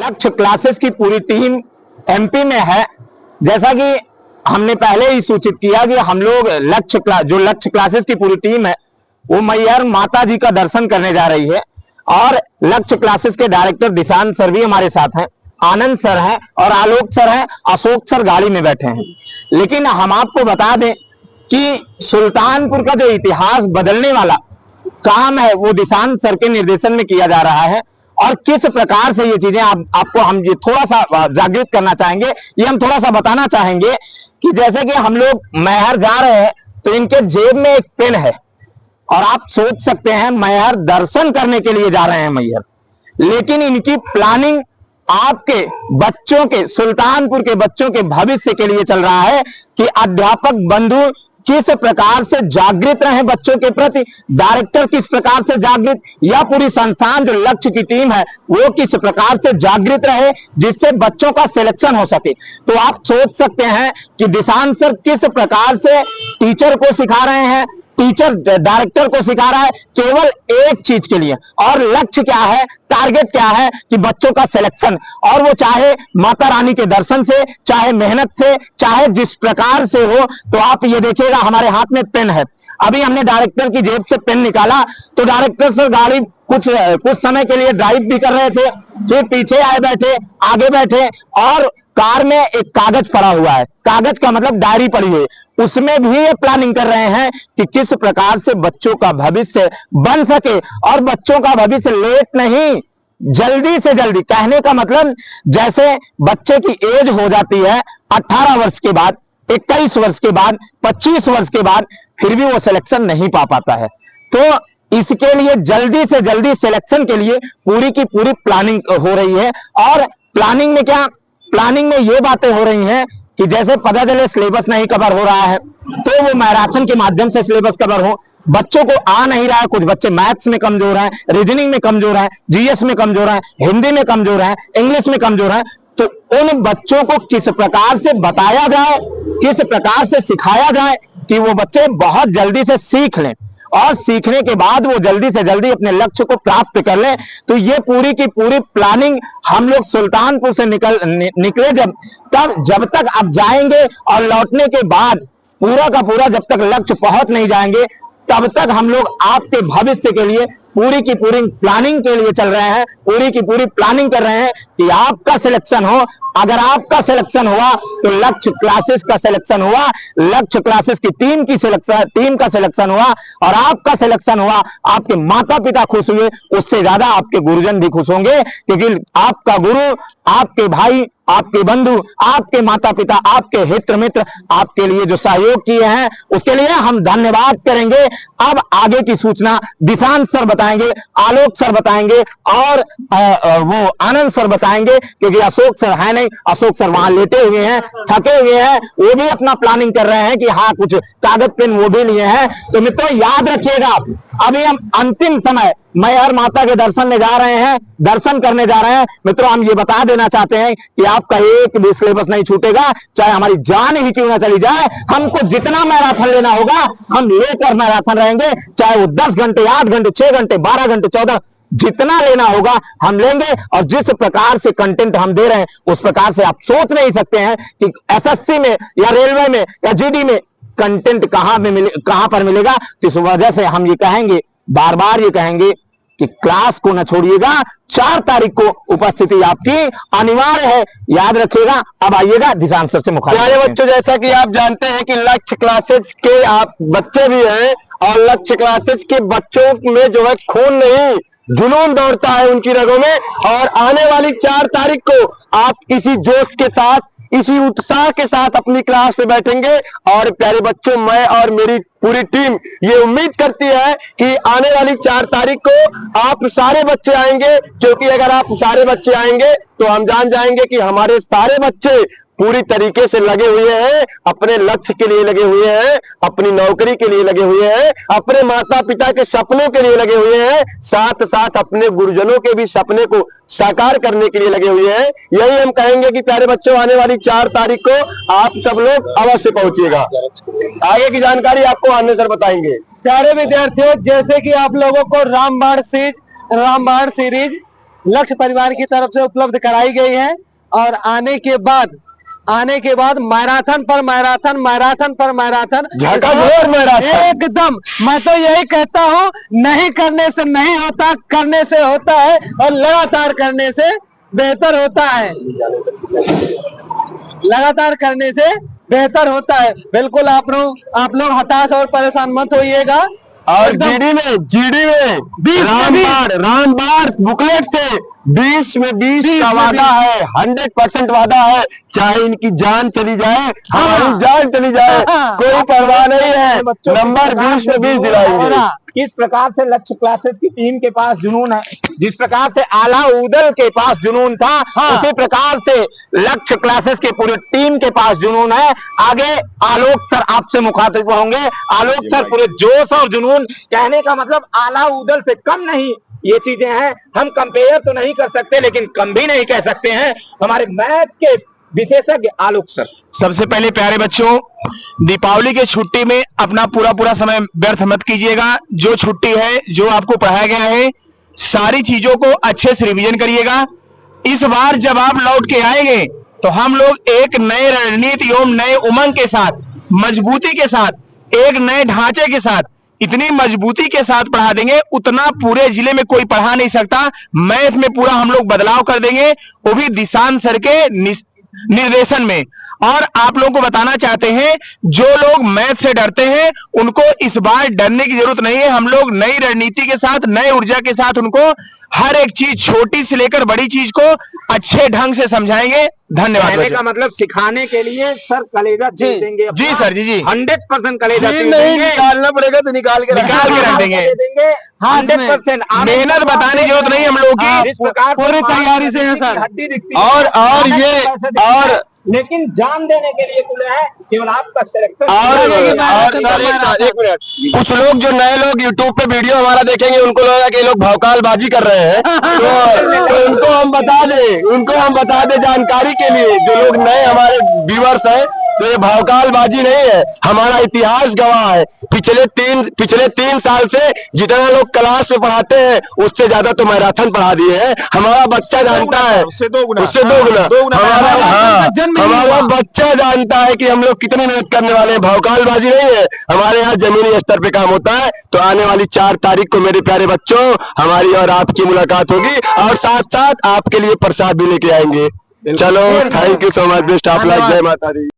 लक्ष्य क्लासेस की पूरी टीम एमपी में है। जैसा कि हमने पहले ही सूचित किया कि हम लोग लक्ष्य क्लासेस की पूरी टीम है वो मैहर माता जी का दर्शन करने जा रही है और लक्ष्य क्लासेस के डायरेक्टर दिशांत सर भी हमारे साथ हैं, आनंद सर हैं और आलोक सर हैं, अशोक सर गाड़ी में बैठे हैं। लेकिन हम आपको बता दें कि सुल्तानपुर का जो इतिहास बदलने वाला काम है वो दिशांत सर के निर्देशन में किया जा रहा है और किस प्रकार से ये चीजें आपको हम ये थोड़ा सा जागृत करना चाहेंगे, ये हम थोड़ा सा बताना चाहेंगे कि जैसे कि हम लोग मैहर जा रहे हैं तो इनके जेब में एक पेन है और आप सोच सकते हैं मैहर दर्शन करने के लिए जा रहे हैं मैहर, लेकिन इनकी प्लानिंग आपके बच्चों के, सुल्तानपुर के बच्चों के भविष्य के लिए चल रहा है कि अध्यापक बंधु किस प्रकार से जागृत रहे बच्चों के प्रति, डायरेक्टर किस प्रकार से जागृत, या पूरी संस्थान जो लक्ष्य की टीम है वो किस प्रकार से जागृत रहे जिससे बच्चों का सिलेक्शन हो सके। तो आप सोच सकते हैं कि दिशांत सर किस प्रकार से टीचर को सिखा रहे हैं, टीचर डायरेक्टर को सिखा रहा है केवल एक चीज के लिए, और लक्ष्य क्या है, टारगेट क्या है कि बच्चों का सिलेक्शन, और वो चाहे माता रानी के दर्शन से, चाहे मेहनत से, चाहे जिस प्रकार से हो। तो आप ये देखिएगा हमारे हाथ में पेन है, अभी हमने डायरेक्टर की जेब से पेन निकाला तो डायरेक्टर सर गाड़ी कुछ समय के लिए ड्राइव भी कर रहे थे, फिर पीछे आए बैठे, आगे बैठे, और कार में एक कागज पड़ा हुआ है, कागज का मतलब डायरी पड़ी हुई, उसमें भी ये प्लानिंग कर रहे हैं कि किस प्रकार से बच्चों का भविष्य बन सके, और बच्चों का भविष्य लेट नहीं, जल्दी से जल्दी। कहने का मतलब जैसे बच्चे की एज हो जाती है 18 वर्ष के बाद, 21 वर्ष के बाद, 25 वर्ष के बाद, फिर भी वो सिलेक्शन नहीं पा पाता है। तो इसके लिए जल्दी से जल्दी सिलेक्शन के लिए पूरी की पूरी प्लानिंग हो रही है। और प्लानिंग में क्या, प्लानिंग में ये बातें हो रही हैं कि जैसे पता चले सिलेबस नहीं कवर हो रहा है तो वो मैराथन के माध्यम से सिलेबस कवर हो, बच्चों को आ नहीं रहा है, कुछ बच्चे मैथ्स में कमजोर हैं, रीजनिंग में कमजोर हैं, जीएस में कमजोर हैं, हिंदी में कमजोर हैं, इंग्लिश में कमजोर हैं, तो उन बच्चों को किस प्रकार से बताया जाए, किस प्रकार से सिखाया जाए कि वो बच्चे बहुत जल्दी से सीख लें और सीखने के बाद वो जल्दी से जल्दी अपने लक्ष्य को प्राप्त कर लें। तो ये पूरी की पूरी प्लानिंग हम लोग सुल्तानपुर से निकले जब तक आप जाएंगे और लौटने के बाद पूरा का पूरा जब तक लक्ष्य पहुंच नहीं जाएंगे तब तक हम लोग आपके भविष्य के लिए पूरी की पूरी प्लानिंग के लिए चल रहे हैं, पूरी की पूरी प्लानिंग कर रहे हैं कि आपका सिलेक्शन हो। अगर आपका सिलेक्शन हुआ तो लक्ष्य क्लासेस का सिलेक्शन हुआ, लक्ष्य क्लासेस की टीम का सिलेक्शन हुआ, और आपका सिलेक्शन हुआ, आपके माता पिता खुश हुए, उससे ज्यादा आपके गुरुजन भी खुश होंगे, क्योंकि आपका गुरु, आपके भाई, आपके बंधु, आपके माता पिता, आपके हित मित्र आपके लिए जो सहयोग किए हैं उसके लिए हम धन्यवाद करेंगे। अब आगे की सूचना दिशांत सर बताएंगे, आलोक सर बताएंगे और वो आनंद सर बताएंगे, क्योंकि अशोक सर है नहीं, अशोक सर वहां लेटे हुए हैं, थके हुए हैं, वो भी अपना प्लानिंग कर रहे हैं कि हाँ कुछ कागज पेन वो भी लिए हैं। तो मित्रों याद रखिएगा, अभी हम अंतिम समय मैहर माता के दर्शन में जा रहे हैं, दर्शन करने जा रहे हैं। मित्रों हम ये बता देना चाहते हैं कि आपका एक भी सिलेबस नहीं छूटेगा, चाहे हमारी जान ही क्यों ना चली जाए, हमको जितना मैराथन लेना होगा हम लेकर मैराथन रहेंगे, चाहे वो 10 घंटे, 8 घंटे, 6 घंटे, 12 घंटे, 14, जितना लेना होगा हम लेंगे। और जिस प्रकार से कंटेंट हम दे रहे हैं उस प्रकार से आप सोच नहीं सकते हैं कि एसएससी में या रेलवे में या जीडी में कंटेंट कहां पर मिलेगा। इस वजह से हम ये कहेंगे, बार बार ये कहेंगे कि क्लास को न छोड़िएगा, 4 तारीख को उपस्थिति आपकी अनिवार्य है, याद रखिएगा। अब आइएगा दिशांत सर से मुखातिब। प्यारे बच्चों, जैसा कि आप जानते हैं कि लक्ष्य क्लासेज के आप बच्चे भी हैं और लक्ष्य क्लासेज के बच्चों में जो है खून नहीं जुनून दौड़ता है उनकी रगों में, और आने वाली 4 तारीख को आप इसी जोश के साथ, इसी उत्साह के साथ अपनी क्लास में बैठेंगे। और प्यारे बच्चों, मैं और मेरी पूरी टीम ये उम्मीद करती है कि आने वाली 4 तारीख को आप सारे बच्चे आएंगे, क्योंकि अगर आप सारे बच्चे आएंगे तो हम जान जाएंगे कि हमारे सारे बच्चे पूरी तरीके से लगे हुए हैं, अपने लक्ष्य के लिए लगे हुए हैं, अपनी नौकरी के लिए लगे हुए हैं, अपने माता पिता के सपनों के लिए लगे हुए हैं, साथ साथ अपने गुरुजनों के भी सपने को साकार करने के लिए लगे हुए हैं। यही हम कहेंगे कि प्यारे बच्चों, आने वाली 4 तारीख को आप सब लोग अवश्य पहुंचिएगा। आगे की जानकारी आपको आनंद सर बताएंगे। प्यारे विद्यार्थियों, जैसे कि आप लोगों को रामबाण सीरीज लक्ष्य परिवार की तरफ से उपलब्ध कराई गई है। और आने के बाद मैराथन पर मैराथन, मैराथन पर मैराथन, झकाझोर मैराथन। एकदम। मैं तो यही कहता हूँ, नहीं करने से नहीं होता, करने से होता है, और लगातार करने से बेहतर होता है। लगातार करने से बेहतर होता है। बिल्कुल आप लोग हताश और परेशान मत होइएगा। और जीडी में 20 रामबार बुकलेट से 20 में 20 का वादा है, 100% वादा है। चाहे इनकी जान चली जाए, हमारी जान चली जाए, कोई परवाह नहीं है। नंबर 20 में 20 दिलाएंगे। किस प्रकार से लक्ष्य क्लासेस की टीम के पास जुनून है, जिस प्रकार से आला उदल के पास जुनून था, उसी प्रकार से लक्ष्य क्लासेस की पूरी टीम के पास जुनून है। आगे आलोक सर आपसे मुखातिब होंगे। आलोक सर, पूरे जोश और जुनून, कहने का मतलब आला उदल से कम नहीं, ये चीजें हैं। हम कंपेयर तो नहीं कर सकते, लेकिन कम भी नहीं कह सकते हैं। हमारे मैथ के विशेषज्ञ आलोक सर। सबसे पहले प्यारे बच्चों, दीपावली के छुट्टी में अपना पूरा समय व्यर्थ मत कीजिएगा। जो छुट्टी है, जो आपको पढ़ाया गया है, सारी चीजों को अच्छे से रिवीजन करिएगा। इस बार जब आप लौट के आएंगे तो हम लोग एक नए रणनीति एवं नए उमंग के साथ, मजबूती के साथ, एक नए ढांचे के साथ, इतनी मजबूती के साथ पढ़ा देंगे, उतना पूरे जिले में कोई पढ़ा नहीं सकता। मैथ में पूरा हम लोग बदलाव कर देंगे, वो भी दिशांत सर के निर्देशन में। और आप लोगों को बताना चाहते हैं, जो लोग मैथ से डरते हैं, उनको इस बार डरने की जरूरत नहीं है। हम लोग नई रणनीति के साथ, नए ऊर्जा के साथ उनको हर एक चीज, छोटी से लेकर बड़ी चीज को अच्छे ढंग से समझाएंगे। धन्यवाद। कहने का मतलब सिखाने के लिए सर कलेजा छीन देंगे। जी सर, जी 100% कलेजा छीन नहीं देंगे। निकालना पड़ेगा तो निकाल के रख देंगे। 100% मेहनत बताने की जरूरत नहीं हम लोग की, इस प्रकार पूरी तैयारी से है सर। हड्डी दिखती है। और ये और लेकिन जान देने के लिए खुले हैं, केवल आपका सिलेक्शन। और सर एक मिनट, कुछ लोग जो नए लोग YouTube पे वीडियो हमारा देखेंगे, उनको लगेगा कि ये लोग भौकालबाजी कर रहे हैं। तो उनको हम बता दें जानकारी के लिए, जो लोग नए हमारे व्यूअर्स हैं, तो ये भौकालबाजी नहीं है। हमारा इतिहास गवाह है। पिछले 3 साल से जितना लोग क्लास में पढ़ाते हैं, उससे ज्यादा तो मैराथन पढ़ा दिए हैं। हमारा बच्चा जानता है, उससे दो गुना हमारा बच्चा जानता है कि हम लोग कितनी मेहनत करने वाले हैं। भौकालबाजी नहीं है, हमारे यहाँ जमीनी स्तर पे काम होता है। तो आने वाली 4 तारीख को मेरे प्यारे बच्चों, हमारी और आपकी मुलाकात होगी, और साथ साथ आपके लिए प्रसाद भी लेके आएंगे। चलो, thank you so much, best of luck, जय माता दी।